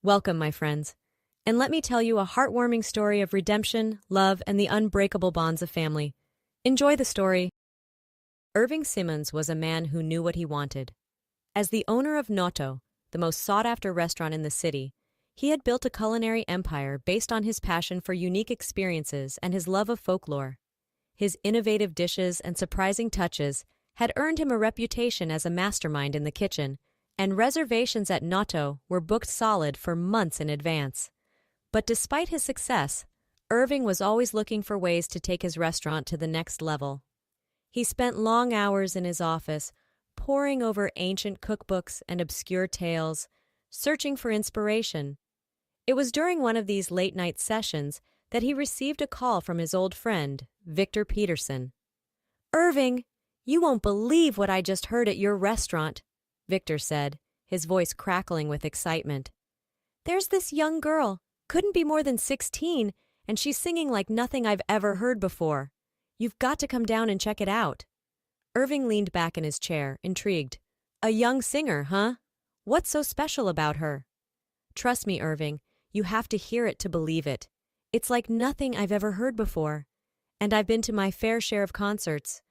Welcome, my friends. And let me tell you a heartwarming story of redemption, love, and the unbreakable bonds of family. Enjoy the story. Irving Simmons was a man who knew what he wanted. As the owner of Noto, the most sought-after restaurant in the city, he had built a culinary empire based on his passion for unique experiences and his love of folklore. His innovative dishes and surprising touches had earned him a reputation as a mastermind in the kitchen, and reservations at Noto were booked solid for months in advance. But despite his success, Irving was always looking for ways to take his restaurant to the next level. He spent long hours in his office, poring over ancient cookbooks and obscure tales, searching for inspiration. It was during one of these late-night sessions that he received a call from his old friend, Victor Peterson. "Irving, you won't believe what I just heard at your restaurant," Victor said, his voice crackling with excitement. "There's this young girl, couldn't be more than 16, and she's singing like nothing I've ever heard before. You've got to come down and check it out." Irving leaned back in his chair, intrigued. "A young singer, huh? What's so special about her?" "Trust me, Irving, you have to hear it to believe it. It's like nothing I've ever heard before. And I've been to my fair share of concerts.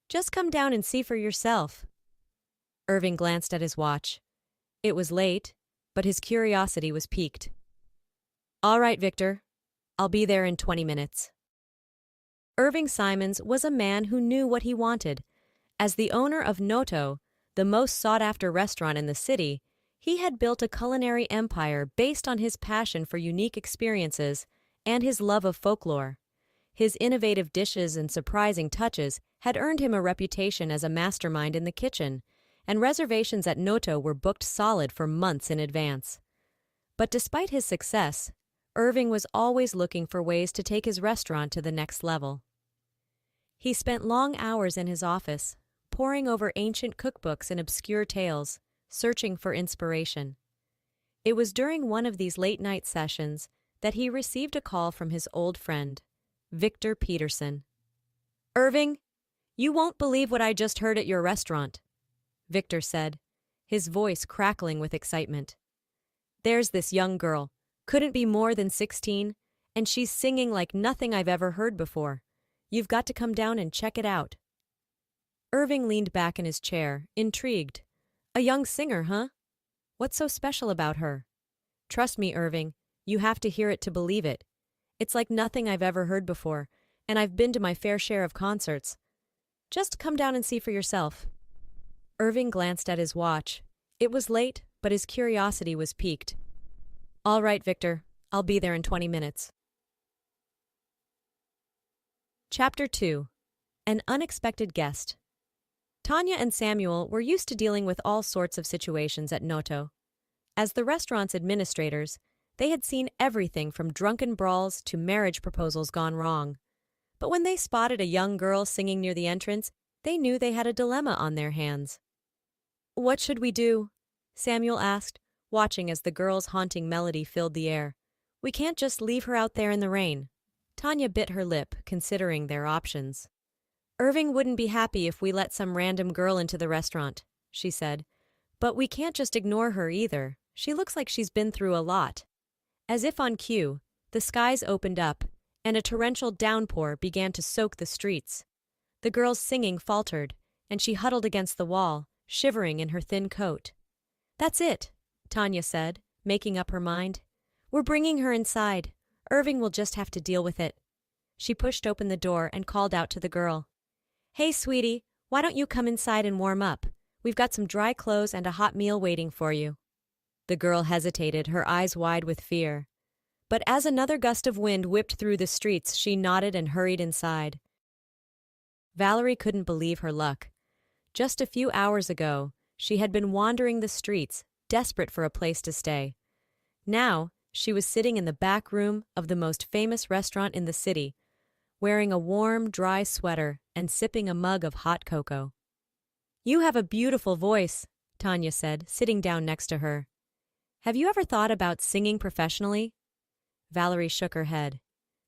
Just come down and see for yourself." Irving glanced at his watch. It was late, but his curiosity was piqued. "All right, Victor. I'll be there in 20 minutes. Irving Simons was a man who knew what he wanted. As the owner of Noto, the most sought-after restaurant in the city, he had built a culinary empire based on his passion for unique experiences and his love of folklore. His innovative dishes and surprising touches had earned him a reputation as a mastermind in the kitchen, and reservations at Noto were booked solid for months in advance. But despite his success, Irving was always looking for ways to take his restaurant to the next level. He spent long hours in his office, poring over ancient cookbooks and obscure tales, searching for inspiration. It was during one of these late-night sessions that he received a call from his old friend, Victor Peterson. "Irving, you won't believe what I just heard at your restaurant," Victor said, his voice crackling with excitement. "There's this young girl, couldn't be more than 16, and she's singing like nothing I've ever heard before. You've got to come down and check it out." Irving leaned back in his chair, intrigued. "A young singer, huh? What's so special about her?" "Trust me, Irving, you have to hear it to believe it. It's like nothing I've ever heard before, and I've been to my fair share of concerts. Just come down and see for yourself." Irving glanced at his watch. It was late, but his curiosity was piqued. "All right, Victor. I'll be there in 20 minutes. Chapter 2. An Unexpected Guest. Tanya and Samuel were used to dealing with all sorts of situations at Noto. As the restaurant's administrators, they had seen everything from drunken brawls to marriage proposals gone wrong. But when they spotted a young girl singing near the entrance, they knew they had a dilemma on their hands. "What should we do?" Samuel asked, watching as the girl's haunting melody filled the air. "We can't just leave her out there in the rain." Tanya bit her lip, considering their options. "Irving wouldn't be happy if we let some random girl into the restaurant," she said. "But we can't just ignore her either. She looks like she's been through a lot." As if on cue, the skies opened up, and a torrential downpour began to soak the streets. The girl's singing faltered, and she huddled against the wall, shivering in her thin coat. "That's it," Tanya said, making up her mind. "We're bringing her inside. Irving will just have to deal with it." She pushed open the door and called out to the girl. "Hey, sweetie, why don't you come inside and warm up? We've got some dry clothes and a hot meal waiting for you." The girl hesitated, her eyes wide with fear. But as another gust of wind whipped through the streets, she nodded and hurried inside. Valerie couldn't believe her luck. Just a few hours ago, she had been wandering the streets, desperate for a place to stay. Now, she was sitting in the back room of the most famous restaurant in the city, wearing a warm, dry sweater and sipping a mug of hot cocoa. "You have a beautiful voice," Tanya said, sitting down next to her. "Have you ever thought about singing professionally?" Valerie shook her head.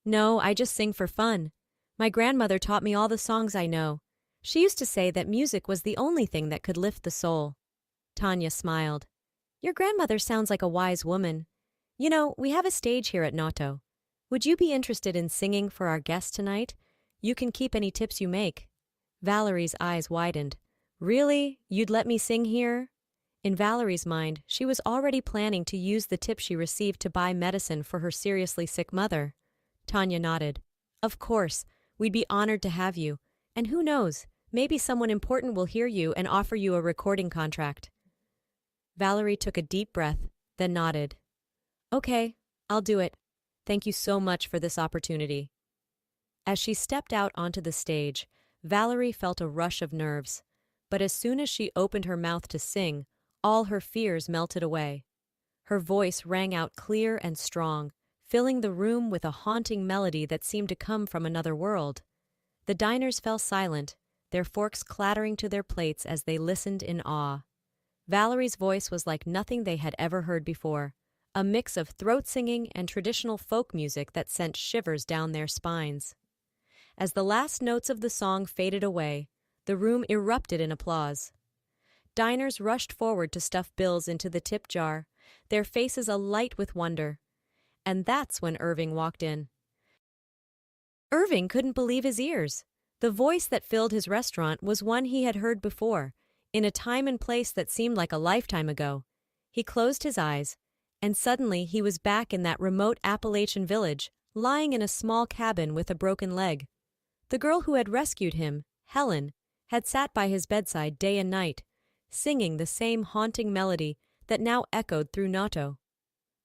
"No, I just sing for fun. My grandmother taught me all the songs I know. She used to say that music was the only thing that could lift the soul." Tanya smiled. "Your grandmother sounds like a wise woman. You know, we have a stage here at Noto. Would you be interested in singing for our guests tonight? You can keep any tips you make. Valerie's eyes widened. Really? You'd let me sing here? In Valerie's mind, she was already planning to use the tip she received to buy medicine for her seriously sick mother. Tanya nodded. Of course, we'd be honored to have you. And who knows, maybe someone important will hear you and offer you a recording contract. Valerie took a deep breath, then nodded. Okay, I'll do it. Thank you so much for this opportunity. As she stepped out onto the stage, Valerie felt a rush of nerves. But as soon as she opened her mouth to sing, all her fears melted away. Her voice rang out clear and strong, filling the room with a haunting melody that seemed to come from another world. The diners fell silent, their forks clattering to their plates as they listened in awe. Valerie's voice was like nothing they had ever heard before, a mix of throat singing and traditional folk music that sent shivers down their spines. As the last notes of the song faded away, the room erupted in applause. Diners rushed forward to stuff bills into the tip jar, their faces alight with wonder. And that's when Irving walked in. Irving couldn't believe his ears. The voice that filled his restaurant was one he had heard before, in a time and place that seemed like a lifetime ago. He closed his eyes, and suddenly he was back in that remote Appalachian village, lying in a small cabin with a broken leg. The girl who had rescued him, Helen, had sat by his bedside day and night, singing the same haunting melody that now echoed through Noto.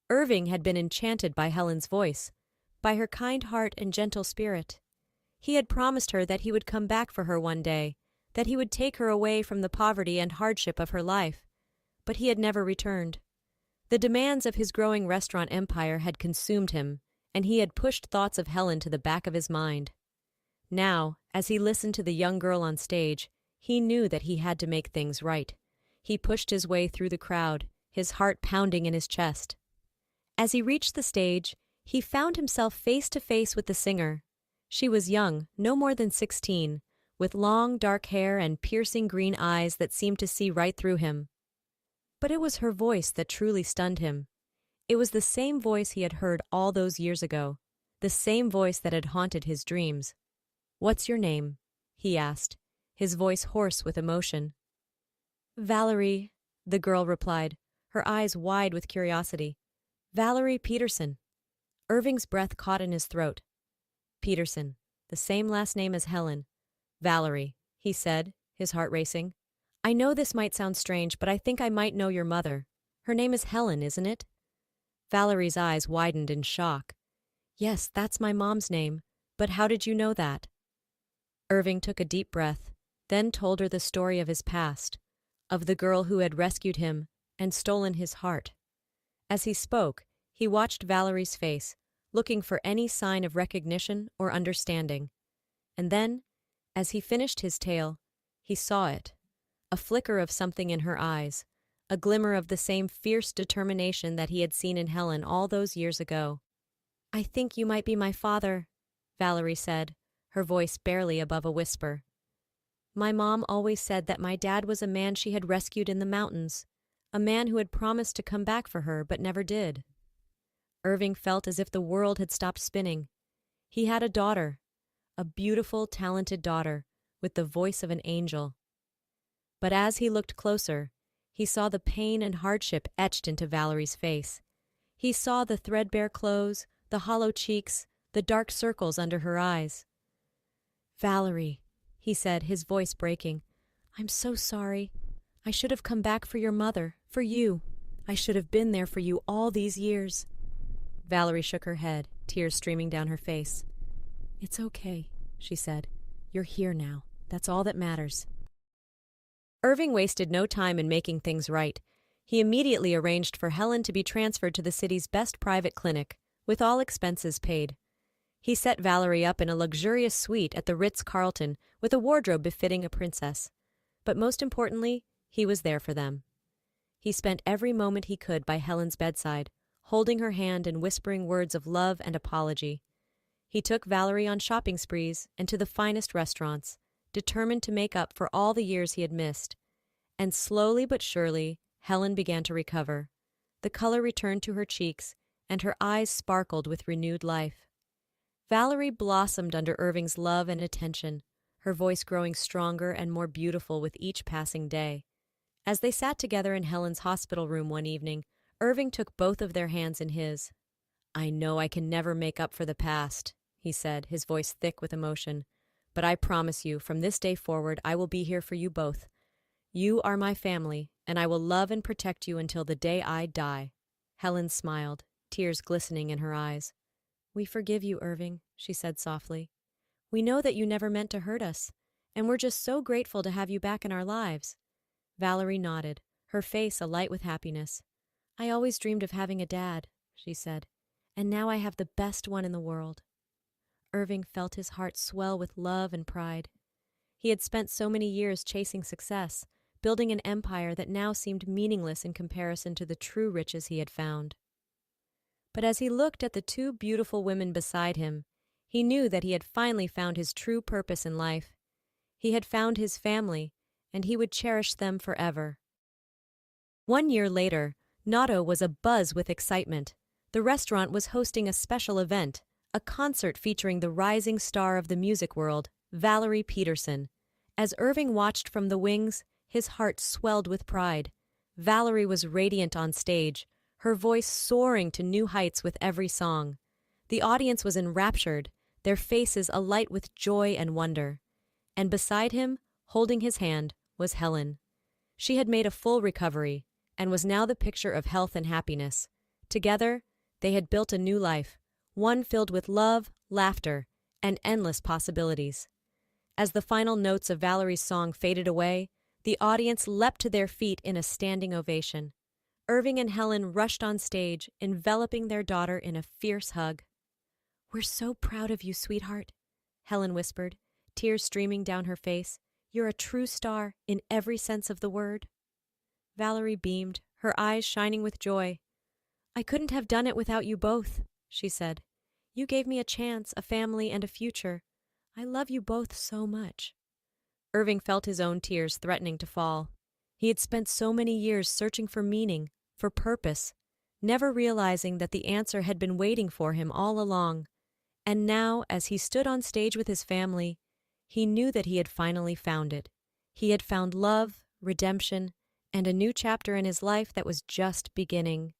Irving had been enchanted by Helen's voice, by her kind heart and gentle spirit. He had promised her that he would come back for her one day, that he would take her away from the poverty and hardship of her life. But he had never returned. The demands of his growing restaurant empire had consumed him, and he had pushed thoughts of Helen to the back of his mind. Now, as he listened to the young girl on stage, he knew that he had to make things right. He pushed his way through the crowd, his heart pounding in his chest. As he reached the stage, he found himself face to face with the singer. She was young, no more than 16, with long dark hair and piercing green eyes that seemed to see right through him. But it was her voice that truly stunned him. It was the same voice he had heard all those years ago, the same voice that had haunted his dreams. "What's your name?" he asked, his voice hoarse with emotion. "Valerie," the girl replied, her eyes wide with curiosity. "Valerie Peterson." Irving's breath caught in his throat. Peterson, the same last name as Helen. "Valerie," he said, his heart racing. "I know this might sound strange, but I think I might know your mother. Her name is Helen, isn't it?" Valerie's eyes widened in shock. "Yes, that's my mom's name, but how did you know that?" Irving took a deep breath, then told her the story of his past, of the girl who had rescued him and stolen his heart. As he spoke, he watched Valerie's face, looking for any sign of recognition or understanding. And then, as he finished his tale, he saw it. A flicker of something in her eyes, a glimmer of the same fierce determination that he had seen in Helen all those years ago. "I think you might be my father," Valerie said, her voice barely above a whisper. "My mom always said that my dad was a man she had rescued in the mountains, a man who had promised to come back for her but never did." Irving felt as if the world had stopped spinning. He had a daughter, a beautiful, talented daughter, with the voice of an angel. But as he looked closer, he saw the pain and hardship etched into Valerie's face. He saw the threadbare clothes, the hollow cheeks, the dark circles under her eyes. "Valerie," he said, his voice breaking, "I'm so sorry. I should have come back for your mother, for you. I should have been there for you all these years." Valerie shook her head, tears streaming down her face. "It's okay," she said. "You're here now. That's all that matters." Irving wasted no time in making things right. He immediately arranged for Helen to be transferred to the city's best private clinic, with all expenses paid. He set Valerie up in a luxurious suite at the Ritz-Carlton with a wardrobe befitting a princess. But most importantly, he was there for them. He spent every moment he could by Helen's bedside, holding her hand and whispering words of love and apology. He took Valerie on shopping sprees and to the finest restaurants, determined to make up for all the years he had missed. And slowly but surely, Helen began to recover. The color returned to her cheeks, and her eyes sparkled with renewed life. Valerie blossomed under Irving's love and attention, her voice growing stronger and more beautiful with each passing day. As they sat together in Helen's hospital room one evening, Irving took both of their hands in his. "I know I can never make up for the past," he said, his voice thick with emotion. "But I promise you, from this day forward, I will be here for you both. You are my family, and I will love and protect you until the day I die." Helen smiled, tears glistening in her eyes. "We forgive you, Irving," she said softly. "We know that you never meant to hurt us, and we're just so grateful to have you back in our lives." Valerie nodded, her face alight with happiness. "I always dreamed of having a dad," she said, "and now I have the best one in the world." Irving felt his heart swell with love and pride. He had spent so many years chasing success, building an empire that now seemed meaningless in comparison to the true riches he had found. But as he looked at the two beautiful women beside him, he knew that he had finally found his true purpose in life. He had found his family, and he would cherish them forever. 1 year later, Nato was abuzz with excitement. The restaurant was hosting a special event, a concert featuring the rising star of the music world, Valerie Peterson. As Irving watched from the wings, his heart swelled with pride. Valerie was radiant on stage, her voice soaring to new heights with every song. The audience was enraptured, their faces alight with joy and wonder. And beside him, holding his hand, was Helen. She had made a full recovery, and was now the picture of health and happiness. Together, they had built a new life, one filled with love, laughter, and endless possibilities. As the final notes of Valerie's song faded away, the audience leapt to their feet in a standing ovation. Irving and Helen rushed on stage, enveloping their daughter in a fierce hug. "We're so proud of you, sweetheart," Helen whispered, tears streaming down her face. "You're a true star in every sense of the word." Valerie beamed, her eyes shining with joy. "I couldn't have done it without you both," she said. "You gave me a chance, a family, and a future. I love you both so much." Irving felt his own tears threatening to fall. He had spent so many years searching for meaning, for purpose, never realizing that the answer had been waiting for him all along. And now, as he stood on stage with his family, he knew that he had finally found it. He had found love, redemption, and a new chapter in his life that was just beginning.